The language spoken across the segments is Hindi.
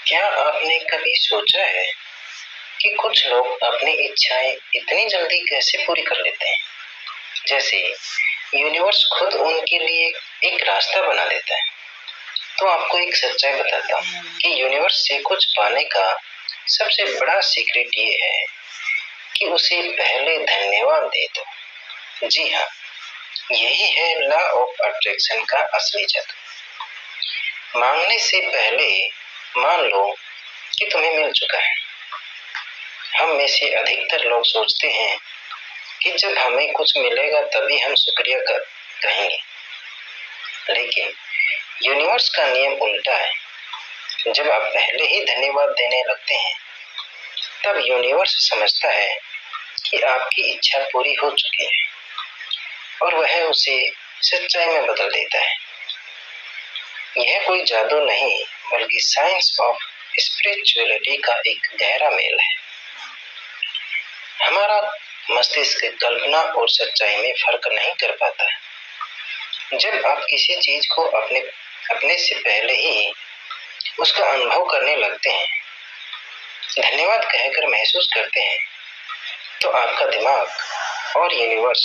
क्या आपने कभी सोचा है कि कुछ लोग अपनी इच्छाएं इतनी जल्दी कैसे पूरी कर लेते हैं, जैसे यूनिवर्स खुद उनके लिए एक रास्ता बना देता है। तो आपको एक सच्चाई बताता हूँ कि यूनिवर्स से कुछ पाने का सबसे बड़ा सीक्रेट ये है कि उसे पहले धन्यवाद दे दो। जी हाँ, यही है लॉ ऑफ अट्रैक्शन का असली जादू। मांगने से पहले मान लो कि तुम्हें मिल चुका है। हम में से अधिकतर लोग सोचते हैं कि जब हमें कुछ मिलेगा तभी हम शुक्रिया कहेंगे, लेकिन यूनिवर्स का नियम उल्टा है। जब आप पहले ही धन्यवाद देने लगते हैं तब यूनिवर्स समझता है कि आपकी इच्छा पूरी हो चुकी है और वह उसे सच्चाई में बदल देता है। यह कोई जादू नहीं बल्कि साइंस ऑफ स्पिरिचुअलिटी का एक गहरा मेल है। हमारा मस्तिष्क कल्पना और सच्चाई में फर्क नहीं कर पाता। जब आप किसी चीज को अपने से पहले ही उसका अनुभव करने लगते हैं, धन्यवाद कहकर महसूस करते हैं, तो आपका दिमाग और यूनिवर्स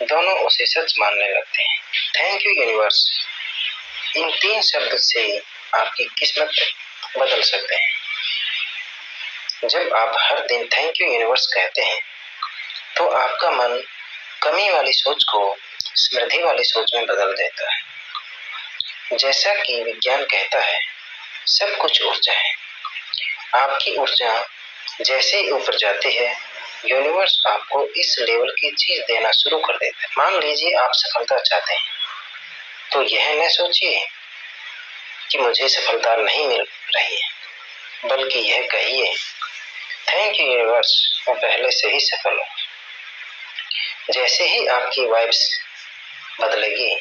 दोनों उसे सच मानने लगते हैं। थैंक यू यूनिवर्स, इन 3 शब्द से आपकी किस्मत बदल सकते हैं। जब आप हर दिन थैंक यू यूनिवर्स कहते हैं तो आपका मन कमी वाली सोच को समृद्धि वाली सोच में बदल देता है। जैसा कि विज्ञान कहता है, सब कुछ ऊर्जा है। आपकी ऊर्जा जैसे ही ऊपर जाती है, यूनिवर्स आपको इस लेवल की चीज देना शुरू कर देता है। मान लीजिए आप सफलता चाहते हैं, तो यह न सोचिए कि मुझे सफलता नहीं मिल रही है, बल्कि यह कहिए, थैंक यू यूनिवर्स, मैं पहले से ही सफल हूँ। जैसे ही आपकी वाइब्स बदलेगी,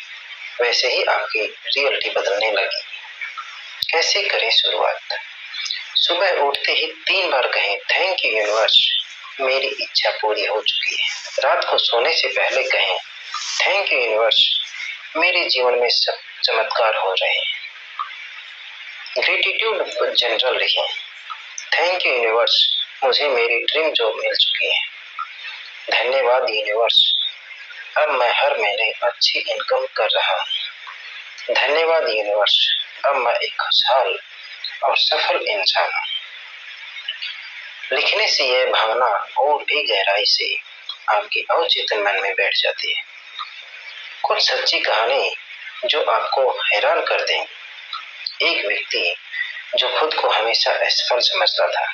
वैसे ही आपकी रियलिटी बदलने लगी। कैसे करें शुरुआत? सुबह उठते ही 3 बार कहें, थैंक यू यूनिवर्स, मेरी इच्छा पूरी हो चुकी है। रात को सोने से पहले कहें, थैंक यू यूनिवर्स, मेरे जीवन में सब चमत्कार हो रहे हैं। ग्रेटिट्यूड जनरल लिखें, थैंक यू यूनिवर्स, मुझे मेरी ड्रीम जॉब मिल चुकी है। धन्यवाद यूनिवर्स, अब मैं हर महीने अच्छी इनकम कर रहा हूँ। धन्यवाद यूनिवर्स, अब मैं एक खुशहाल और सफल इंसान हूँ। लिखने से यह भावना और भी गहराई से आपके अवचेतन मन में बैठ जाती है। कुछ सच्ची कहानी जो आपको हैरान कर देंगी। एक व्यक्ति जो खुद को हमेशा असफल समझता था,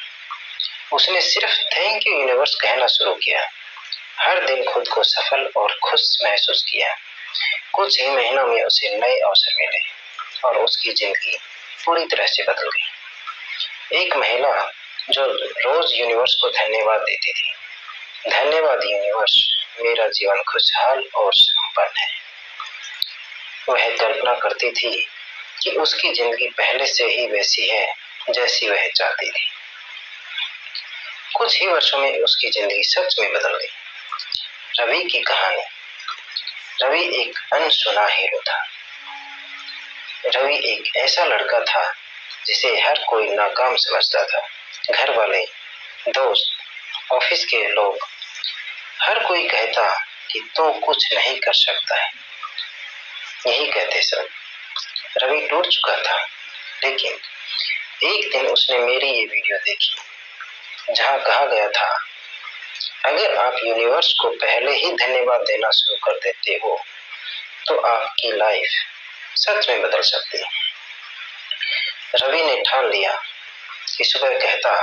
उसने सिर्फ थैंक यू यूनिवर्स कहना शुरू किया। हर दिन खुद को सफल और खुश महसूस किया। कुछ ही महीनों में उसे नए अवसर मिले और उसकी जिंदगी पूरी तरह से बदल गई। एक महिला जो रोज यूनिवर्स को धन्यवाद देती थी, धन्यवाद यूनिवर्स, मेरा जीवन खुशहाल और संपन्न है। वह कल्पना करती थी कि उसकी जिंदगी पहले से ही वैसी है जैसी वह चाहती थी। कुछ ही वर्षों में उसकी जिंदगी सच में बदल गई। रवि की कहानी। रवि एक अनसुना हीरो था। रवि एक ऐसा लड़का था जिसे हर कोई नाकाम समझता था। घर वाले, दोस्त, ऑफिस के लोग, हर कोई कहता कि तू कुछ नहीं कर सकता है। यही कहते सब। रवि टूट चुका था, लेकिन एक दिन उसने मेरी ये वीडियो देखी जहां कहा गया था, अगर आप यूनिवर्स को पहले ही धन्यवाद देना शुरू कर देते हो तो आपकी लाइफ सच में बदल सकती है। रवि ने ठान लिया कि सुबह कहता,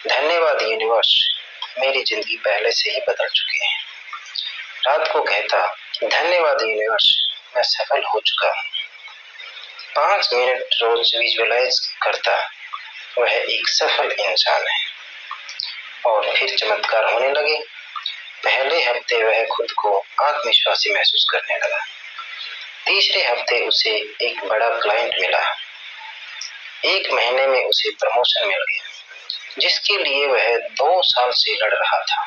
धन्यवाद यूनिवर्स, मेरी जिंदगी पहले से ही बदल चुकी है। रात को कहता, धन्यवाद यूनिवर्स, मैं सफल हो चुका हूँ। 5 मिनट रोज विजुअलाइज करता, वह एक सफल इंसान है। और फिर चमत्कार होने लगे। पहले हफ्ते वह खुद को आत्मविश्वासी महसूस करने लगा। तीसरे हफ्ते उसे एक बड़ा क्लाइंट मिला। 1 महीने में उसे प्रमोशन मिल गया, जिसके लिए वह 2 साल से लड़ रहा था।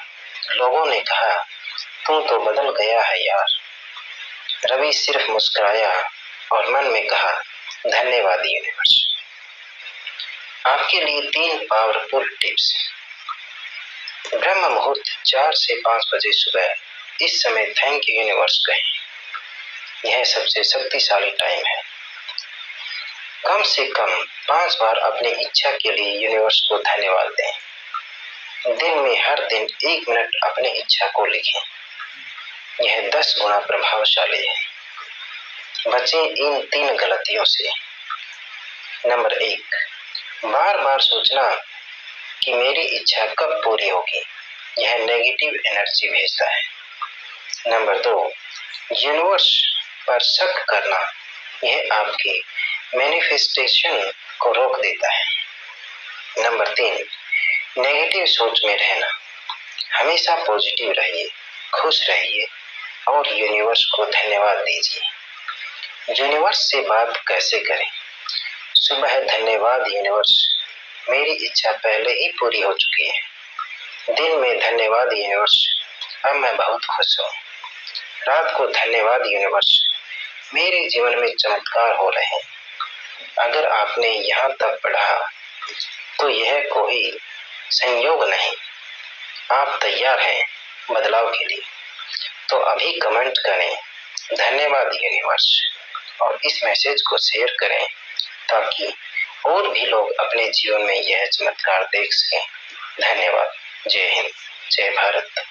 लोगों ने कहा, तू तो बदल गया है यार। रवि सिर्फ मुस्कुराया और मन में कहा, धन्यवाद यूनिवर्स। आपके लिए 3 पावरफुल टिप्स। ब्रह्म मुहूर्त 4 से 5 बजे सुबह, इस समय थैंक यू यूनिवर्स कहें। यह सबसे शक्तिशाली टाइम है। कम से कम 5 बार अपनी इच्छा के लिए यूनिवर्स को धन्यवाद दें। दिन में हर दिन 1 मिनट अपनी इच्छा को लिखें। यह 10 गुना प्रभावशाली है। बचें इन 3 गलतियों से। नंबर 1, बार बार सोचना कि मेरी इच्छा कब पूरी होगी। यह नेगेटिव एनर्जी भेजता है। नंबर 2, यूनिवर्स पर शक करना। यह आपकी मैनिफेस्टेशन को रोक देता है। नंबर 3, नेगेटिव सोच में रहना। हमेशा पॉजिटिव रहिए, खुश रहिए और यूनिवर्स को धन्यवाद दीजिए। यूनिवर्स से बात कैसे करें? सुबह धन्यवाद यूनिवर्स, मेरी इच्छा पहले ही पूरी हो चुकी है। दिन में धन्यवाद यूनिवर्स, अब मैं बहुत खुश हूँ। रात को धन्यवाद यूनिवर्स, मेरे जीवन में चमत्कार हो रहे हैं। अगर आपने यहाँ तक पढ़ा तो यह कोई संयोग नहीं, आप तैयार हैं बदलाव के लिए। तो अभी कमेंट करें धन्यवाद यूनिवर्स और इस मैसेज को शेयर करें ताकि और भी लोग अपने जीवन में यह चमत्कार देख सकें। धन्यवाद। जय हिंद, जय भारत।